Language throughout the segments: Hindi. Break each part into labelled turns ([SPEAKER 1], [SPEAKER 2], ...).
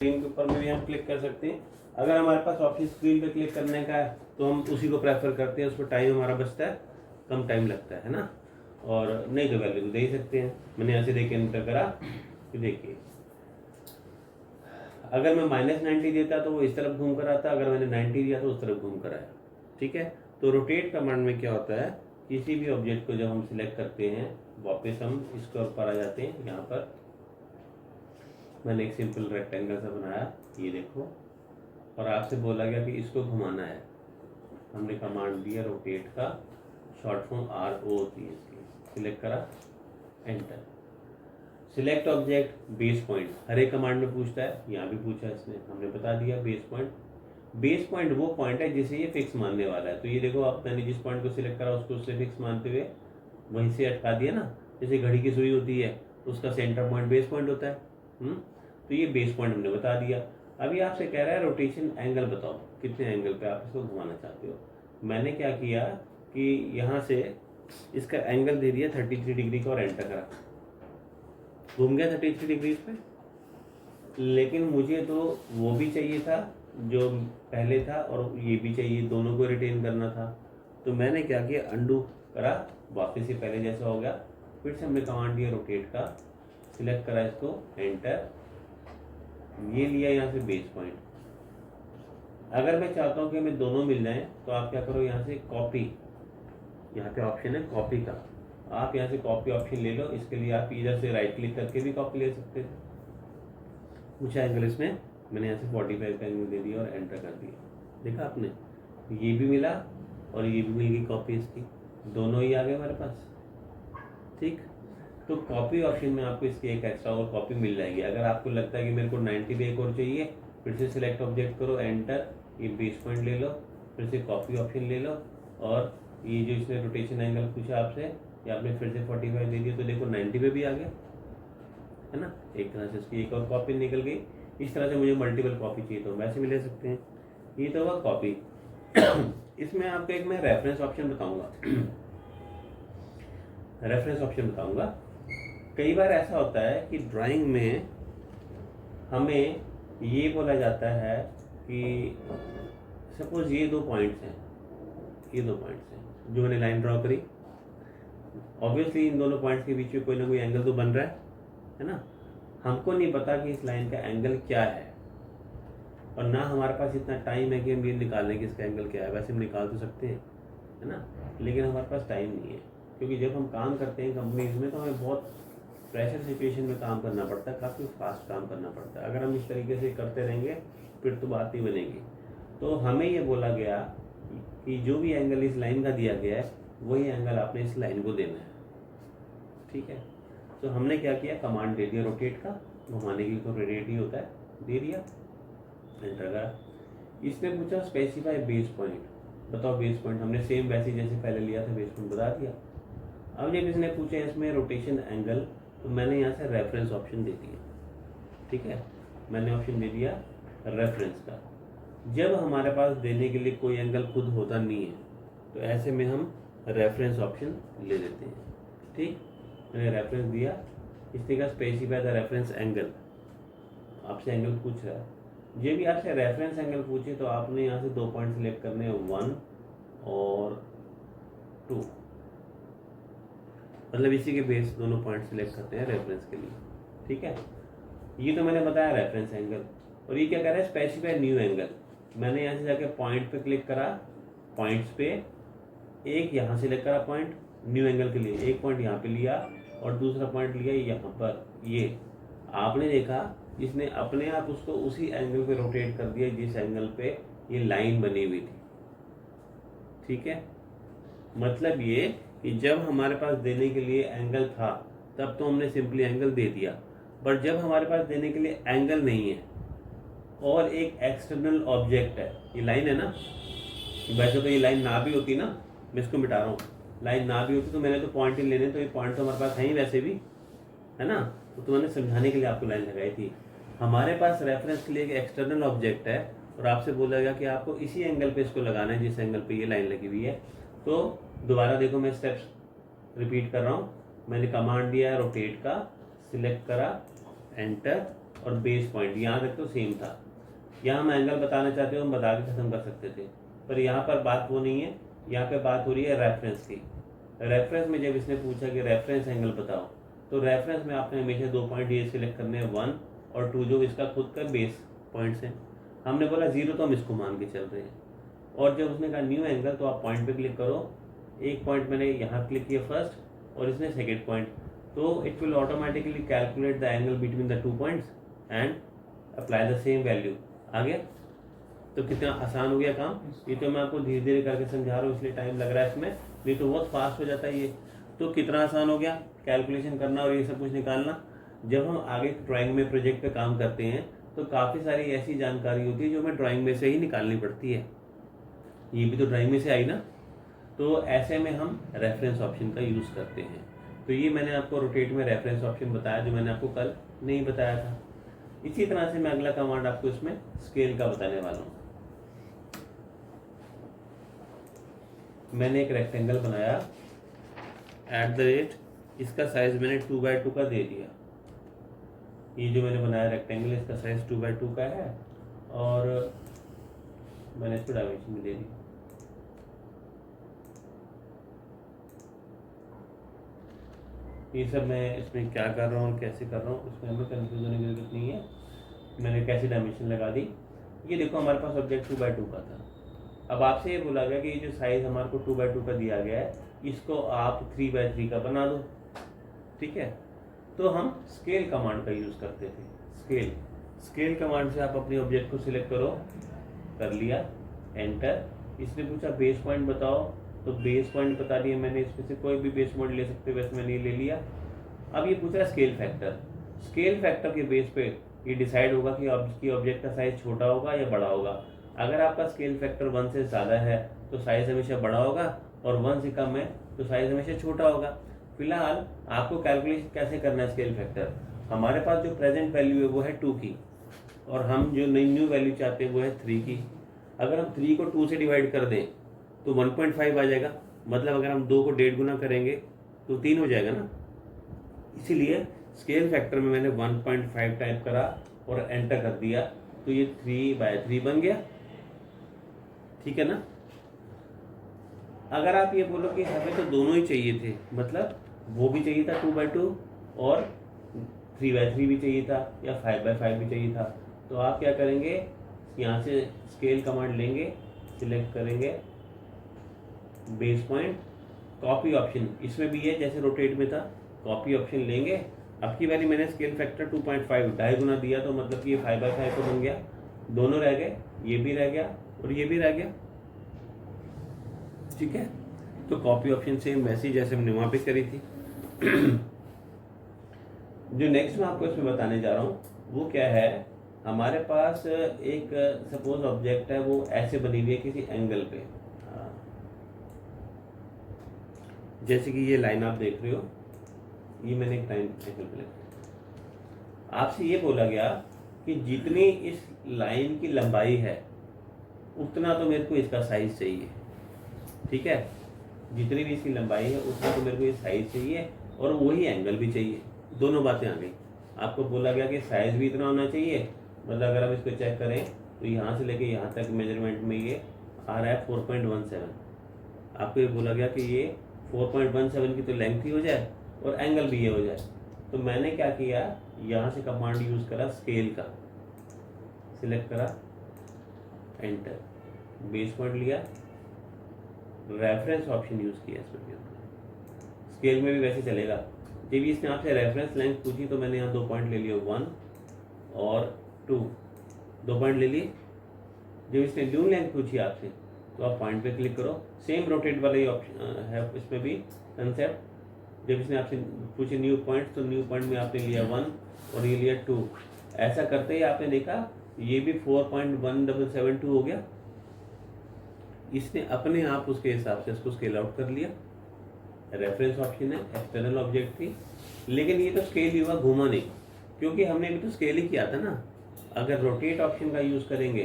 [SPEAKER 1] स्क्रीन के ऊपर में भी हम क्लिक कर सकते हैं। अगर हमारे पास ऑप्शन स्क्रीन पे क्लिक करने का है तो हम उसी को प्रेफर करते हैं, उस पर टाइम हमारा बचता है, कम टाइम लगता है ना। और नहीं तो वैल्यू तो दे ही सकते हैं। मैंने यहाँ से देख के एंटर करा कि देखिए अगर मैं -90 देता तो वो इस तरफ घूम कर आता, अगर मैंने 90 दिया तो उस तरफ घूम कर आया। ठीक है, तो रोटेट कमांड में क्या होता है, किसी भी ऑब्जेक्ट को जब हम सिलेक्ट करते हैं वापस हम इसके ऊपर आ जाते हैं। यहाँ पर मैंने एक सिंपल रेक्टेंगल सा बनाया, ये देखो, और आपसे बोला गया कि इसको घुमाना है। हमने कमांड दिया रोटेट का, शॉर्ट फॉर्म RO होती है इसकी, सिलेक्ट करा, enter. Select object base point हर एक कमांड में पूछता है, यहाँ भी पूछा इसने, हमने बता दिया बेस पॉइंट। बेस पॉइंट वो पॉइंट है जिसे ये फिक्स मानने वाला है। तो ये देखो आप, मैंने जिस पॉइंट को सिलेक्ट करा उसको उससे फिक्स मानते हुए वहीं से अटका दिया ना। जैसे घड़ी की सुई होती है तो उसका सेंटर पॉइंट बेस पॉइंट होता है। तो ये बेस पॉइंट हमने बता दिया। अभी आपसे कह रहा है रोटेशन एंगल बताओ, कितने एंगल पे आप इसको घुमाना चाहते हो। मैंने क्या किया कि यहाँ से इसका एंगल दे दिया 33 डिग्री का और एंटर करा, घूम गया 33 डिग्री पे। लेकिन मुझे तो वो भी चाहिए था जो पहले था और ये भी चाहिए, दोनों को रिटेन करना था। तो मैंने क्या किया, अंडू करा, वापस से पहले जैसा हो गया। फिर से हमने कमांड दिया रोटेट का, सिलेक्ट करा इसको, एंटर, ये लिया यहाँ से बेस पॉइंट। अगर मैं चाहता हूँ कि हमें दोनों मिल जाएं तो आप क्या करो, यहाँ से कॉपी, यहाँ पे ऑप्शन है कॉपी का, आप यहाँ से कॉपी ऑप्शन ले लो। इसके लिए आप इधर से राइट क्लिक करके भी कॉपी ले सकते थे। कुछ एंगल इसमें मैंने यहाँ से 45 का एंगल दे दिया और एंटर कर दिया। देखा आपने, ये भी मिला और ये भी मिल गई कॉपी इसकी, दोनों ही आ गए हमारे पास। ठीक, तो कॉपी ऑप्शन में आपको इसकी एक एक्स्ट्रा और कॉपी मिल जाएगी। अगर आपको लगता है कि मेरे को 90 पे एक और चाहिए, फिर से सिलेक्ट ऑब्जेक्ट करो, एंटर, ये बेस पॉइंट ले लो, फिर से कॉपी ऑप्शन ले लो, और ये जो इसने रोटेशन एंगल पूछा आपसे, ये आपने फिर से 45 दे दिया तो देखो 90 पे भी आ गया, है ना। एक तरह से इसकी एक और कॉपी निकल गई। इस तरह से मुझे मल्टीपल कॉपी चाहिए तो वैसे भी ले सकते हैं। ये तो हुआ कॉपी। इसमें आपको एक मैं रेफरेंस ऑप्शन बताऊंगा। रेफरेंस ऑप्शन बताऊंगा। कई बार ऐसा होता है कि ड्राइंग में हमें ये बोला जाता है कि सपोज ये दो पॉइंट्स हैं, ये दो पॉइंट्स हैं जो मैंने लाइन ड्रॉ करी। ऑब्वियसली इन दोनों पॉइंट्स के बीच में कोई ना कोई एंगल तो बन रहा है ना। हमको नहीं पता कि इस लाइन का एंगल क्या है, और ना हमारे पास इतना टाइम है कि हम ये निकाल लें कि इसका एंगल क्या है। वैसे हम निकाल तो सकते हैं, है ना, लेकिन हमारे पास टाइम नहीं है। क्योंकि जब हम काम करते हैं कंपनीज में तो हमें बहुत प्रेशर सिचुएशन में काम करना पड़ता है, काफ़ी फास्ट काम करना पड़ता है। अगर हम इस तरीके से करते रहेंगे फिर तो बात नहीं बनेगी। तो हमें ये बोला गया कि जो भी एंगल इस लाइन का दिया गया है वही एंगल आपने इस लाइन को देना है। ठीक है, तो हमने क्या किया, कमांड दे दिया रोटेट का, घुमाने के लिए तो रोटेट ही होता है, दे दिया, एंटर करा। इसने पूछा स्पेसिफाई बेस पॉइंट, बताओ बेस पॉइंट। हमने सेम वैसे जैसे पहले लिया था बेस पॉइंट बता दिया। अब जब इसने पूछा इसमें रोटेशन एंगल, तो मैंने यहाँ से रेफरेंस ऑप्शन दे दिया। ठीक है, मैंने ऑप्शन दे दिया रेफरेंस का। जब हमारे पास देने के लिए कोई एंगल खुद होता नहीं है तो ऐसे में हम रेफरेंस ऑप्शन ले लेते हैं। ठीक, मैंने रेफरेंस दिया, इसने कहा स्पेसिफाई द रेफरेंस एंगल, आपसे एंगल पूछ रहा है। जब भी आपसे रेफरेंस एंगल पूछे तो आपने यहाँ से दो पॉइंट सिलेक्ट करने हैं, 1 और 2, मतलब इसी के बेस दोनों पॉइंट सिलेक्ट करते हैं रेफरेंस के लिए। ठीक है, ये तो मैंने बताया रेफरेंस एंगल। और ये क्या कह रहा है, स्पेसिफाई न्यू एंगल। मैंने यहाँ से जाके पॉइंट पे क्लिक करा, पॉइंट्स पे एक यहाँ सिलेक्ट करा पॉइंट न्यू एंगल के लिए, एक पॉइंट यहाँ पे लिया और दूसरा पॉइंट लिया यहाँ पर। ये आपने देखा इसने अपने आप उसको उसी एंगल पे रोटेट कर दिया जिस एंगल पे ये लाइन बनी हुई थी। ठीक है, मतलब ये कि जब हमारे पास देने के लिए एंगल था तब तो हमने सिंपली एंगल दे दिया, पर जब हमारे पास देने के लिए एंगल नहीं है और एक एक्सटर्नल ऑब्जेक्ट है, ये लाइन है ना, वैसे तो ये लाइन ना भी होती ना, मैं इसको मिटा रहा हूँ, लाइन ना भी होती तो मैंने तो पॉइंट ही लेने, तो ये पॉइंट तो हमारे पास है ही वैसे भी, है ना। तो मैंने समझाने के लिए आपको लाइन लगाई थी। हमारे पास रेफरेंस के लिए एक एक्सटर्नल ऑब्जेक्ट है और आपसे बोला गया कि आपको इसी एंगल पे इसको लगाना है जिस एंगल पे ये लाइन लगी हुई है। तो दोबारा देखो, मैं स्टेप्स रिपीट कर रहा हूँ। मैंने कमांड दिया रोटेट का, सिलेक्ट करा, एंटर, और बेस पॉइंट, यहाँ तक तो सेम था। यहाँ हम एंगल बताना चाहते हो हम बता के खत्म कर सकते थे, पर यहाँ पर बात वो नहीं है। यहाँ पे बात हो रही है रेफरेंस की। रेफरेंस में जब इसने पूछा कि रेफरेंस एंगल बताओ, तो रेफरेंस में आपने हमेशा 2 पॉइंट ये सिलेक्ट करने हैं, 1 और 2, जो इसका खुद का बेस पॉइंट्स है। हमने बोला 0 तो हम इसको मान के चल रहे हैं। और जब उसने कहा न्यू एंगल, तो आप पॉइंट पे क्लिक करो। एक पॉइंट मैंने यहाँ क्लिक किया फर्स्ट और इसने सेकेंड पॉइंट, तो it will automatically calculate the angle between the 2 points and apply the same value. आ गया? तो कितना आसान हो गया काम। ये तो मैं आपको धीरे धीरे करके समझा रहा हूँ, इसलिए टाइम लग रहा है इसमें, नहीं तो बहुत फास्ट हो जाता है ये। तो कितना आसान हो गया कैलकुलेशन करना और ये सब कुछ निकालना। जब हम आगे ड्राइंग में प्रोजेक्ट पे काम करते हैं तो काफ़ी सारी ऐसी जानकारी होती है जो हमें ड्राइंग में से ही निकालनी पड़ती है। ये भी तो ड्राइंग में से आई ना। तो ऐसे में हम रेफरेंस ऑप्शन का यूज़ करते हैं। तो ये मैंने आपको रोटेट में रेफरेंस ऑप्शन बताया, जो मैंने आपको कल नहीं बताया था। इसी तरह से मैं अगला कमांड आपको इसमें स्केल का बताने वाला हूँ। मैंने एक रेक्टेंगल बनाया @ इसका साइज मैंने 2x2 का दे दिया। ये जो मैंने बनाया रेक्टेंगल, इसका साइज 2x2 का है और मैंने इसको डायमेंशन भी दे दी। ये सब मैं इसमें क्या कर रहा हूँ और कैसे कर रहा हूँ इसमें हमें कंफ्यूजन होने की जरूरत नहीं है। मैंने कैसे डायमेंशन लगा दी। ये देखो हमारे पास ऑब्जेक्ट 2x2 का था। अब आपसे ये बोला गया कि ये जो साइज हमारे को 2x2 का दिया गया है, इसको आप 3x3 का बना दो। ठीक है, तो हम स्केल कमांड का यूज़ करते थे। स्केल कमांड से आप अपने ऑब्जेक्ट को सिलेक्ट करो, कर लिया, एंटर। इसने पूछा बेस पॉइंट बताओ, तो बेस पॉइंट बता दिया मैंने। इसमें से कोई भी बेस पॉइंट ले सकते, वैसे मैंने ये ले लिया। अब ये पूछ रहा है स्केल फैक्टर। स्केल फैक्टर के बेस पे ये डिसाइड होगा कि ऑब्जेक्ट का साइज छोटा होगा या बड़ा होगा। अगर आपका स्केल फैक्टर 1 से ज़्यादा है तो साइज हमेशा बड़ा होगा, और 1 से कम है तो साइज हमेशा छोटा होगा। फिलहाल आपको कैलकुलेशन कैसे करना है स्केल फैक्टर। हमारे पास जो प्रेजेंट वैल्यू है वो है 2 की, और हम जो न्यू वैल्यू चाहते हैं वो है 3 की। अगर हम 3 को 2 से डिवाइड कर दें तो 1.5 आ जाएगा। मतलब अगर हम 2 को 1.5 गुना करेंगे तो 3 हो जाएगा ना। इसीलिए स्केल फैक्टर में मैंने 1.5 टाइप करा और एंटर कर दिया, तो ये 3/3 बन गया। ठीक है ना। अगर आप ये बोलो कि हमें तो दोनों ही चाहिए थे, मतलब वो भी चाहिए था 2/2 और 3/3 भी चाहिए था, या 5/5 भी चाहिए था, तो आप क्या करेंगे, यहाँ से स्केल कमांड लेंगे, सिलेक्ट करेंगे बेस पॉइंट, कॉपी ऑप्शन इसमें भी है जैसे रोटेट में था, कॉपी ऑप्शन लेंगे। अब की बारी मैंने स्केल फैक्टर 2.5 ढाई गुना दिया, तो मतलब कि ये 5/5 को बन गया। दोनों रह गए, ये भी रह गया और ये भी रह गया। ठीक है, तो कॉपी ऑप्शन सेम वैसी जैसे हमने वहाँ पे करी थी। जो नेक्स्ट मैं आपको इसमें बताने जा रहा हूँ वो क्या है, हमारे पास एक सपोज ऑब्जेक्ट है, वो ऐसे बनी हुई है किसी एंगल पे। जैसे कि ये लाइन आप देख रहे हो, ये मैंने एक लाइन एंगल पे लिखा। आपसे ये बोला गया कि जितनी इस लाइन की लंबाई है उतना तो मेरे को इसका साइज चाहिए। ठीक है, जितनी भी इसकी लंबाई है उतना तो मेरे को ये साइज चाहिए और वही एंगल भी चाहिए। दोनों बातें आ गई। आपको बोला गया कि साइज भी इतना होना चाहिए, मतलब अगर हम इसको चेक करें तो यहाँ से लेके यहाँ तक मेजरमेंट में ये आ रहा है 4.17। आपको ये बोला गया कि ये 4.17 की तो लेंथ ही हो जाए और एंगल भी ये हो जाए। तो मैंने क्या किया, यहाँ से कमांड यूज़ करा स्केल का, सिलेक्ट करा, एंटर, बेस पॉइंट लिया, रेफरेंस ऑप्शन यूज़ किया इसमें भी। स्केल में भी वैसे चलेगा। जब इसने आपसे रेफरेंस लेंथ पूछी तो मैंने यहाँ 2 पॉइंट ले लिए, 1 और 2, 2 पॉइंट ले लिए। जब इसने न्यू लेंथ पूछी आपसे तो आप पॉइंट पे क्लिक करो। सेम रोटेट वाला ही ऑप्शन है इसमें भी कंसेप्ट। जब इसने आपसे पूछे न्यू पॉइंट तो न्यू पॉइंट में आपने लिया 1 और ये लिया 2। ऐसा करते ही आपने देखा ये भी 4.1772 हो गया। इसने अपने आप उसके हिसाब से इसको स्केल आउट कर लिया। रेफरेंस ऑप्शन है, एक्सटर्नल ऑब्जेक्ट थी, लेकिन ये तो स्केल ही हुआ, घूमा नहीं, क्योंकि हमने भी तो स्केल ही किया था ना। अगर रोटेट ऑप्शन का यूज़ करेंगे,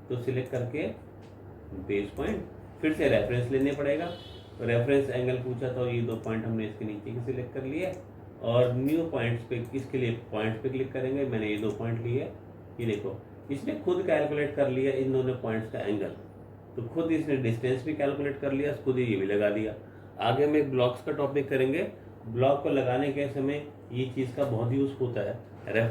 [SPEAKER 1] तो सिलेक्ट करके बेस पॉइंट, फिर से रेफरेंस लेने पड़ेगा। तो रेफरेंस एंगल पूछा तो ये 2 पॉइंट हमने इसके नीचे के सिलेक्ट कर लिए और न्यू पॉइंट्स पे, इसके लिए पॉइंट्स पे क्लिक करेंगे। मैंने ये 2 पॉइंट लिए, ये देखो इसने खुद कैलकुलेट कर लिया इन दोनों पॉइंट्स का एंगल, तो खुद इसने डिस्टेंस भी कैलकुलेट कर लिया, खुद ही ये भी लगा दिया। आगे हम एक ब्लॉक्स का टॉपिक करेंगे। ब्लॉक को लगाने के समय ये चीज़ का बहुत यूज़ होता है, रेफरेंस